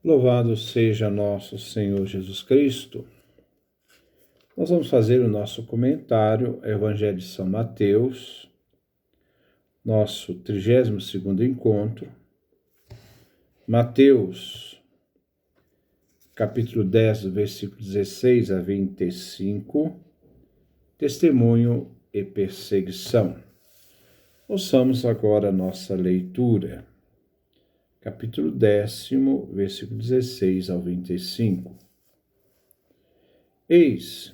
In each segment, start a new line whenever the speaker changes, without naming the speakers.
Louvado seja nosso Senhor Jesus Cristo. Nós vamos fazer o nosso comentário ao Evangelho de São Mateus, nosso 32º encontro. Mateus, capítulo 10, do versículo 16 a 25, testemunho e perseguição. Ouçamos agora a nossa leitura. Capítulo 10, versículo 16 ao 25. Eis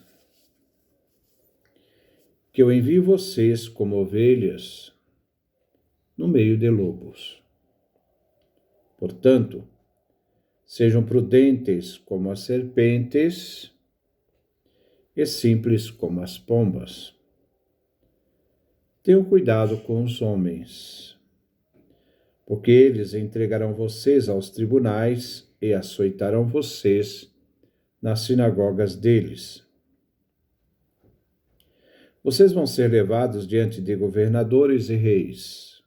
que eu envio vocês como ovelhas no meio de lobos. Portanto, sejam prudentes como as serpentes e simples como as pombas. Tenham cuidado com os homens, porque eles entregarão vocês aos tribunais e açoitarão vocês nas sinagogas deles. Vocês vão ser levados diante de governadores e reis,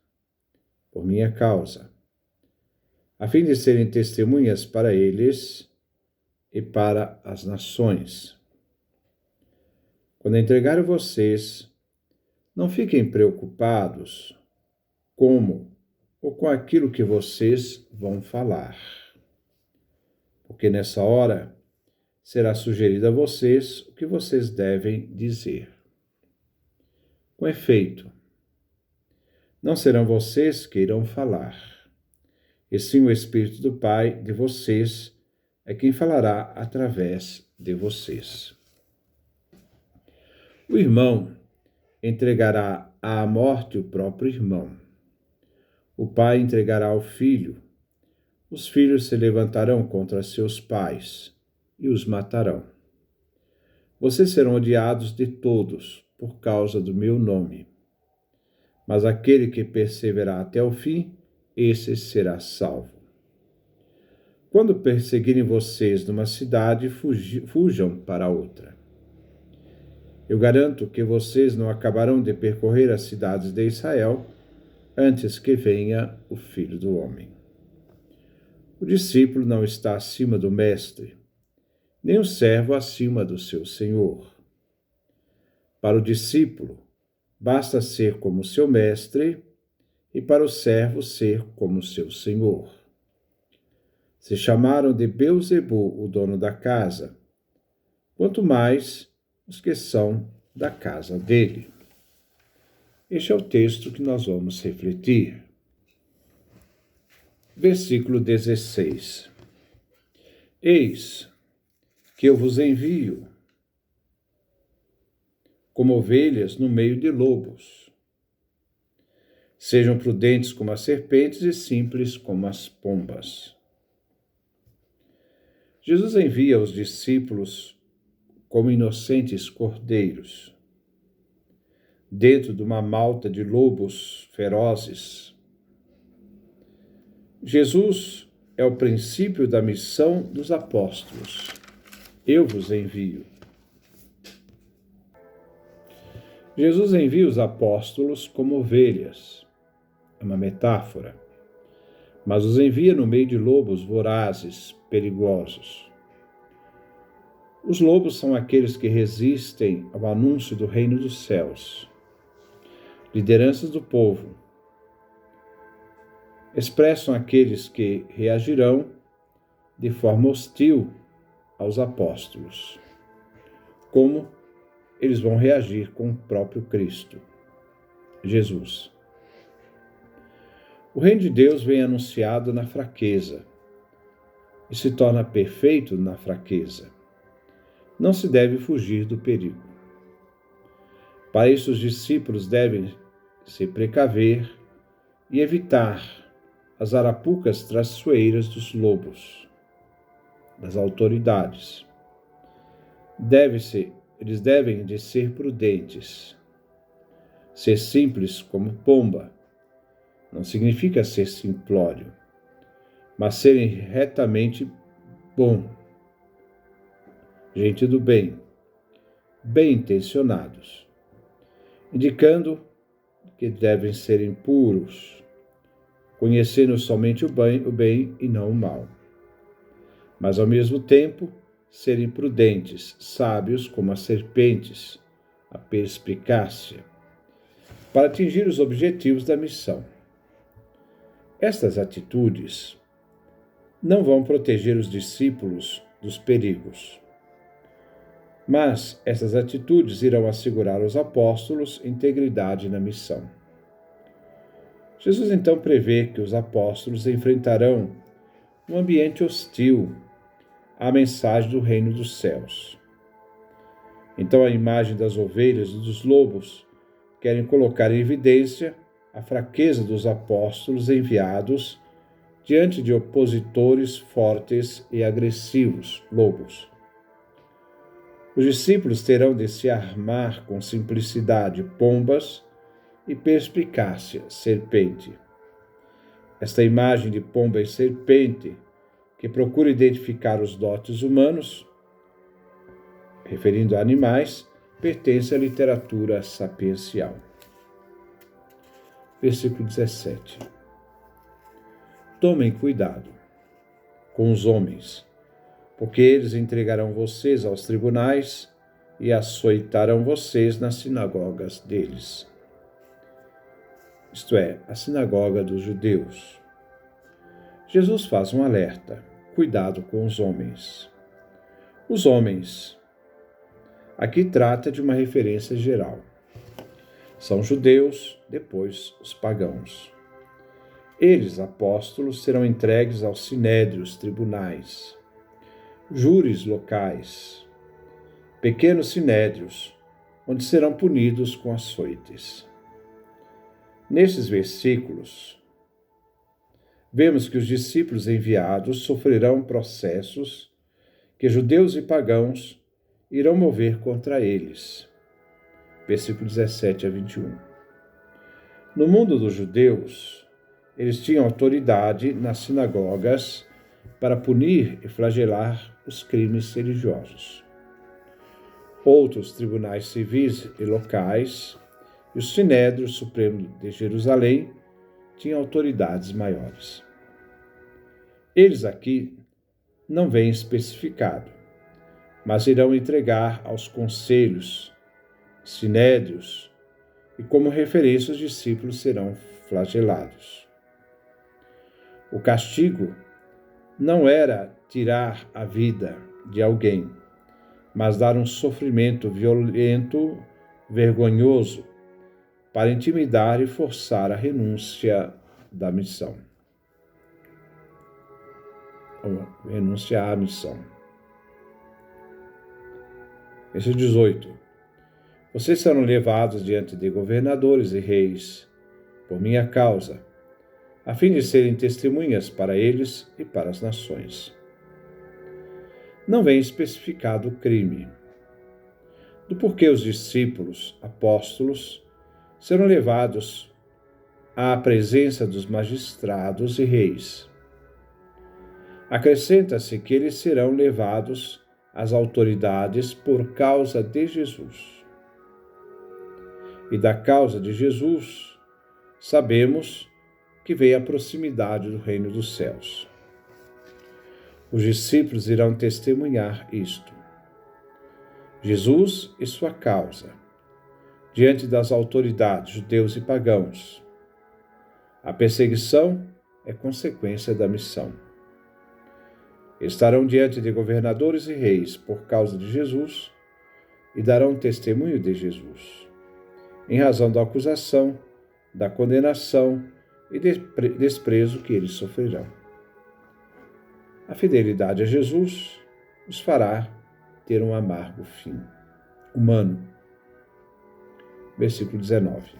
por minha causa, a fim de serem testemunhas para eles e para as nações. Quando entregarem vocês, não fiquem preocupados como ou com aquilo que vocês vão falar, porque nessa hora será sugerido a vocês o que vocês devem dizer. Com efeito, não serão vocês que irão falar, e sim o Espírito do Pai de vocês é quem falará através de vocês. O irmão entregará à morte o próprio irmão. O pai entregará ao filho. Os filhos se levantarão contra seus pais e os matarão. Vocês serão odiados de todos por causa do meu nome. Mas aquele que perseverar até o fim, esse será salvo. Quando perseguirem vocês numa cidade, fujam para outra. Eu garanto que vocês não acabarão de percorrer as cidades de Israel antes que venha o Filho do Homem. O discípulo não está acima do mestre, nem o servo acima do seu senhor. Para o discípulo, basta ser como seu mestre, e para o servo ser como seu senhor. Se chamaram de Beelzebu o dono da casa, quanto mais os que são da casa dele. Este é o texto que nós vamos refletir. Versículo 16. Eis que eu vos envio como ovelhas no meio de lobos. Sejam prudentes como as serpentes e simples como as pombas. Jesus envia os discípulos como inocentes cordeiros, dentro de uma malta de lobos ferozes. Jesus é o princípio da missão dos apóstolos. Eu vos envio. Jesus envia os apóstolos como ovelhas. É uma metáfora. Mas os envia no meio de lobos vorazes, perigosos. Os lobos são aqueles que resistem ao anúncio do reino dos céus. Lideranças do povo expressam aqueles que reagirão de forma hostil aos apóstolos. Como eles vão reagir com o próprio Cristo, Jesus. O reino de Deus vem anunciado na fraqueza e se torna perfeito na fraqueza. Não se deve fugir do perigo. Para isso, os discípulos devem se precaver e evitar as arapucas traiçoeiras dos lobos, das autoridades. Eles devem de ser prudentes. Ser simples como pomba não significa ser simplório, mas serem retamente bom, gente do bem, bem intencionados, indicando que devem ser impuros, conhecendo somente o bem e não o mal. mas ao mesmo tempo serem prudentes, sábios como as serpentes, a perspicácia, para atingir os objetivos da missão. Estas atitudes não vão proteger os discípulos dos perigos, mas essas atitudes irão assegurar aos apóstolos integridade na missão. Jesus então prevê que os apóstolos enfrentarão um ambiente hostil à mensagem do reino dos céus. Então a imagem das ovelhas e dos lobos querem colocar em evidência a fraqueza dos apóstolos enviados diante de opositores fortes e agressivos, lobos. Os discípulos terão de se armar com simplicidade, pombas, e perspicácia, serpente. Esta imagem de pomba e serpente, que procura identificar os dotes humanos, referindo a animais, pertence à literatura sapiencial. Versículo 17. Tomem cuidado com os homens, porque eles entregarão vocês aos tribunais e açoitarão vocês nas sinagogas deles. Isto é, a sinagoga dos judeus. Jesus faz um alerta: cuidado com os homens. Os homens. Aqui trata de uma referência geral. São judeus, depois os pagãos. Eles, apóstolos, serão entregues aos sinédrios, tribunais, júris locais, pequenos sinédrios, onde serão punidos com açoites. Nesses versículos, vemos que os discípulos enviados sofrerão processos que judeus e pagãos irão mover contra eles. Versículo 17 a 21. No mundo dos judeus, eles tinham autoridade nas sinagogas para punir e flagelar os crimes religiosos. Outros tribunais civis e locais e o Sinédrio Supremo de Jerusalém tinham autoridades maiores. Eles aqui não vêm especificado, mas irão entregar aos conselhos, sinédrios, e como referência os discípulos serão flagelados. O castigo não era tirar a vida de alguém, mas dar um sofrimento violento, vergonhoso, para intimidar e forçar a renúncia da missão. Renúncia à missão. Versículo 18. Vocês serão levados diante de governadores e reis, por minha causa, a fim de serem testemunhas para eles e para as nações. Não vem especificado o crime, do porquê os discípulos, apóstolos, serão levados à presença dos magistrados e reis. Acrescenta-se que eles serão levados às autoridades por causa de Jesus. E da causa de Jesus, sabemos que veio a proximidade do reino dos céus. Os discípulos irão testemunhar isto. Jesus e sua causa, diante das autoridades, judeus e pagãos. A perseguição é consequência da missão. Estarão diante de governadores e reis por causa de Jesus e darão testemunho de Jesus, em razão da acusação, da condenação e desprezo que eles sofrerão. A fidelidade a Jesus os fará ter um amargo fim humano. Versículo 19.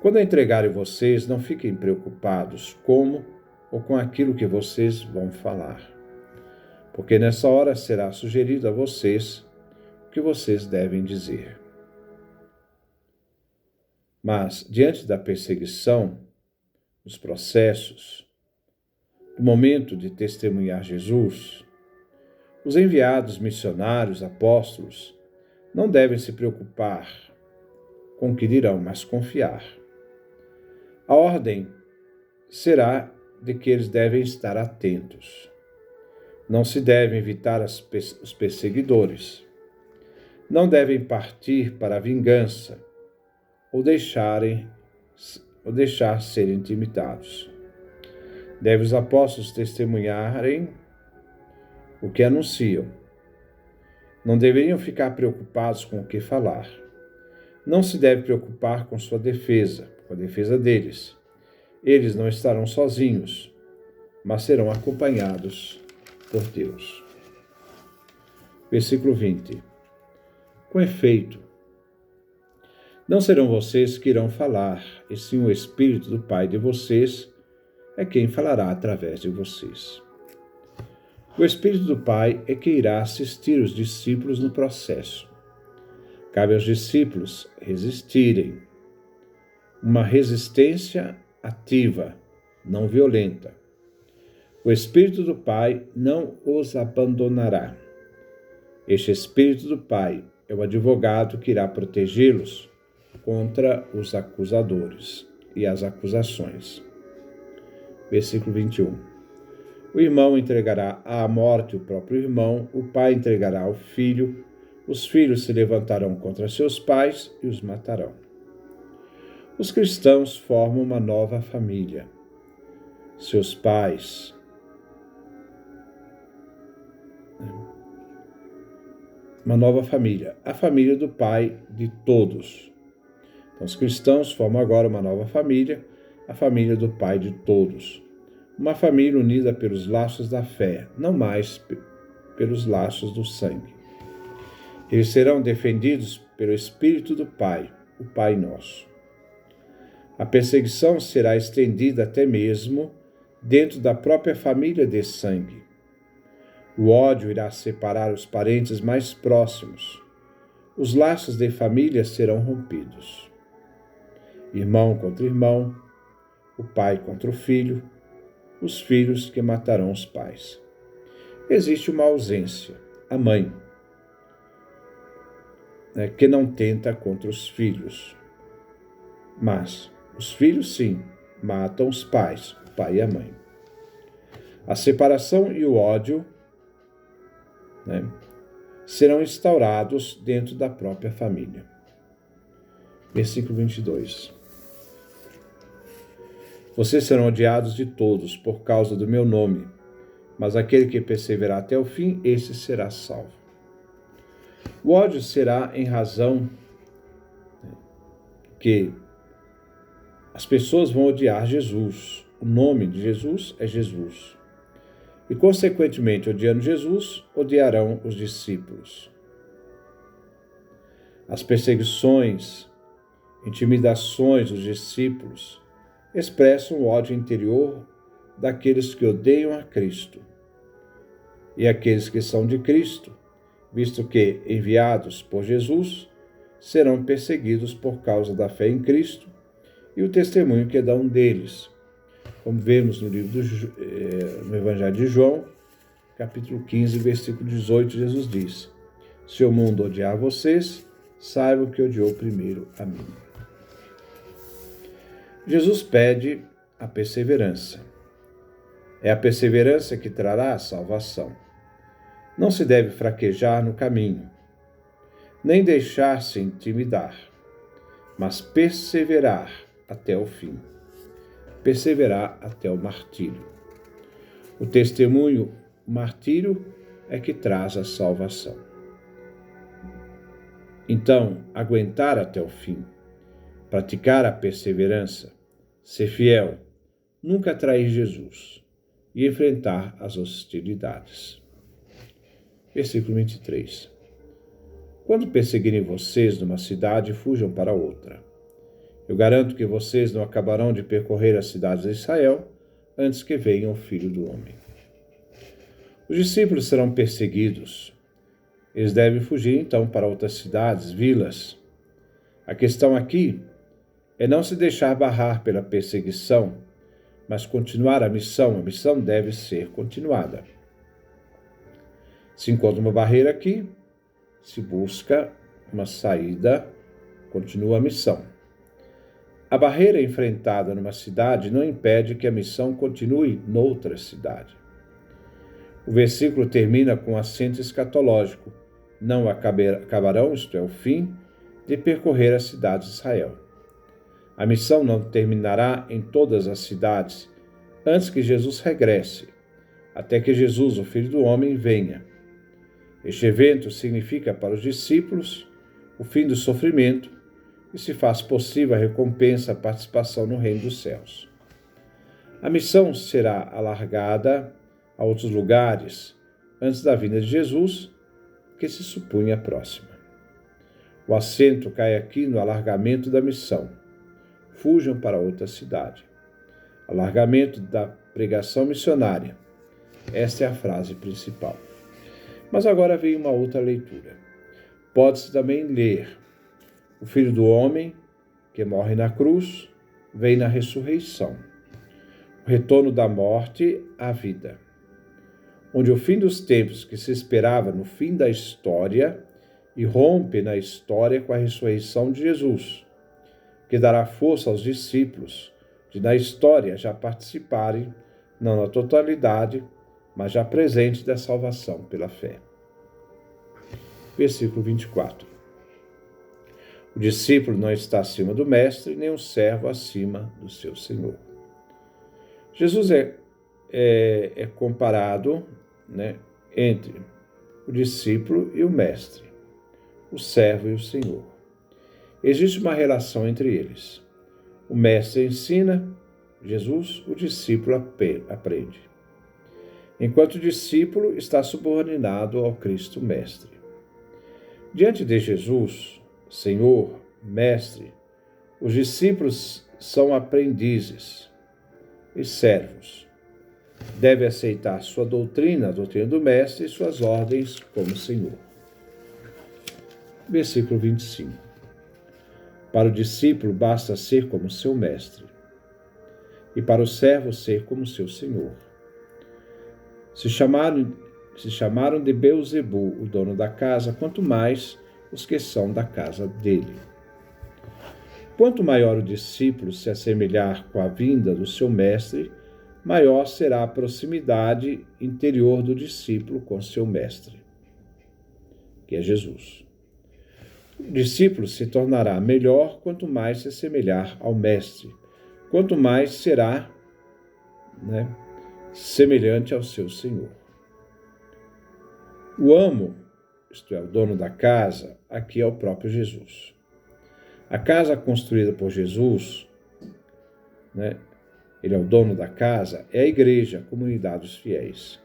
Quando entregarem vocês, não fiquem preocupados como ou com aquilo que vocês vão falar, porque nessa hora será sugerido a vocês o que vocês devem dizer. Mas, diante da perseguição, dos processos, do momento de testemunhar Jesus, os enviados missionários, apóstolos, não devem se preocupar com o que dirão, mas confiar. A ordem será de que eles devem estar atentos. Não se deve evitar os perseguidores. Não devem partir para a vingança ou deixar serem intimidados. Devem os apóstolos testemunharem o que anunciam. Não deveriam ficar preocupados com o que falar. Não se deve preocupar com sua defesa, com a defesa deles. Eles não estarão sozinhos, mas serão acompanhados por Deus. Versículo 20. Com efeito, não serão vocês que irão falar, e sim o Espírito do Pai de vocês é quem falará através de vocês. O Espírito do Pai é que irá assistir os discípulos no processo. Cabe aos discípulos resistirem. Uma resistência ativa, não violenta. O Espírito do Pai não os abandonará. Este Espírito do Pai é o advogado que irá protegê-los contra os acusadores e as acusações. Versículo 21. O irmão entregará à morte o próprio irmão, o pai entregará ao filho, os filhos se levantarão contra seus pais e os matarão. Os cristãos formam uma nova família. Seus pais, uma nova família, a família do Pai de todos. Então, os cristãos formam agora uma nova família, a família do Pai de todos. Uma família unida pelos laços da fé, não mais pelos laços do sangue. Eles serão defendidos pelo Espírito do Pai, o Pai nosso. A perseguição será estendida até mesmo dentro da própria família de sangue. O ódio irá separar os parentes mais próximos. Os laços de família serão rompidos. Irmão contra irmão, o pai contra o filho, os filhos que matarão os pais. Existe uma ausência, a mãe, que não tenta contra os filhos. Mas os filhos, sim, matam os pais, o pai e a mãe. A separação e o ódio serão instaurados dentro da própria família. Versículo 22. Vocês serão odiados de todos por causa do meu nome, mas aquele que perseverar até o fim, esse será salvo. O ódio será em razão que as pessoas vão odiar Jesus. O nome de Jesus é Jesus. E, consequentemente, odiando Jesus, odiarão os discípulos. As perseguições, intimidações dos discípulos expressam o ódio interior daqueles que odeiam a Cristo. E aqueles que são de Cristo, visto que, enviados por Jesus, serão perseguidos por causa da fé em Cristo e o testemunho que dão deles. Como vemos no livro no Evangelho de João, capítulo 15, versículo 18, Jesus diz: se o mundo odiar vocês, saibam que odiou primeiro a mim. Jesus pede a perseverança. É a perseverança que trará a salvação. Não se deve fraquejar no caminho, nem deixar-se intimidar, mas perseverar até o fim. Perseverar até o martírio. O testemunho, o martírio, é que traz a salvação. Então, aguentar até o fim, praticar a perseverança, ser fiel, nunca trair Jesus e enfrentar as hostilidades. Versículo 23. Quando perseguirem vocês numa cidade, fujam para outra. Eu garanto que vocês não acabarão de percorrer as cidades de Israel antes que venha o Filho do Homem. Os discípulos serão perseguidos. Eles devem fugir, então, para outras cidades, vilas. A questão aqui é não se deixar barrar pela perseguição, mas continuar a missão. A missão deve ser continuada. Se encontra uma barreira aqui, se busca uma saída, continua a missão. A barreira enfrentada numa cidade não impede que a missão continue noutra cidade. O versículo termina com acento escatológico. Não acabarão, isto é, o fim, de percorrer as cidades de Israel. A missão não terminará em todas as cidades antes que Jesus regresse, até que Jesus, o Filho do Homem, venha. Este evento significa para os discípulos o fim do sofrimento e se faz possível a recompensa, a participação no reino dos céus. A missão será alargada a outros lugares antes da vinda de Jesus, que se supunha próxima. O acento cai aqui no alargamento da missão. Fujam para outra cidade. Alargamento da pregação missionária. Esta é a frase principal. Mas agora vem uma outra leitura. Pode-se também ler: o Filho do Homem, que morre na cruz, vem na ressurreição. O retorno da morte à vida. Onde o fim dos tempos que se esperava no fim da história irrompe na história com a ressurreição de Jesus, que dará força aos discípulos de na história já participarem, não na totalidade, mas já presente da salvação pela fé. Versículo 24. O discípulo não está acima do mestre, nem o servo acima do seu senhor. Jesus é comparado, entre o discípulo e o mestre, o servo e o senhor. Existe uma relação entre eles. O mestre ensina, Jesus, o discípulo aprende. Enquanto o discípulo está subordinado ao Cristo Mestre. Diante de Jesus, Senhor, Mestre, os discípulos são aprendizes e servos. Deve aceitar sua doutrina, a doutrina do Mestre, e suas ordens como Senhor. Versículo 25. Para o discípulo basta ser como seu Mestre, e para o servo ser como seu Senhor. Se chamaram de Beelzebu, o dono da casa, quanto mais os que são da casa dele. Quanto maior o discípulo se assemelhar com a vinda do seu mestre, maior será a proximidade interior do discípulo com seu mestre, que é Jesus. O discípulo se tornará melhor quanto mais se assemelhar ao mestre, quanto mais será, semelhante ao seu senhor. O amo, isto é, o dono da casa, aqui é o próprio Jesus. A casa construída por Jesus, ele é o dono da casa, é a igreja, a comunidade dos fiéis.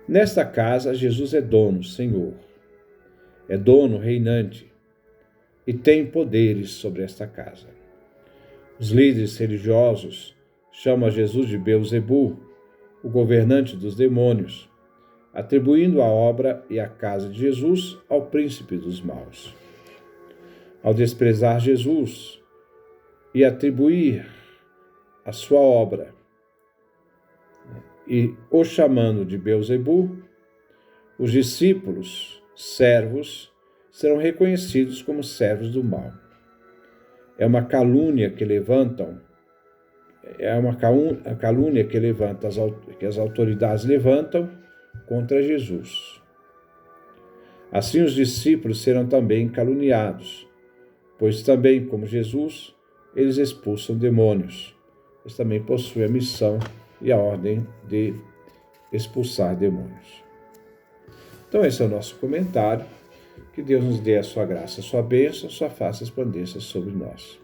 Nesta casa, Jesus é dono, Senhor. É dono, reinante, e tem poderes sobre esta casa. Os líderes religiosos chamam a Jesus de Beelzebu, o governante dos demônios, atribuindo a obra e a casa de Jesus ao príncipe dos maus. Ao desprezar Jesus e atribuir a sua obra e o chamando de Beelzebu, os discípulos, servos, serão reconhecidos como servos do mal. É uma calúnia que levantam, que as autoridades levantam contra Jesus. Assim os discípulos serão também caluniados, pois também, como Jesus, eles expulsam demônios. Eles também possuem a missão e a ordem de expulsar demônios. Então esse é o nosso comentário. Que Deus nos dê a sua graça, a sua bênção, a sua face resplandeça sobre nós.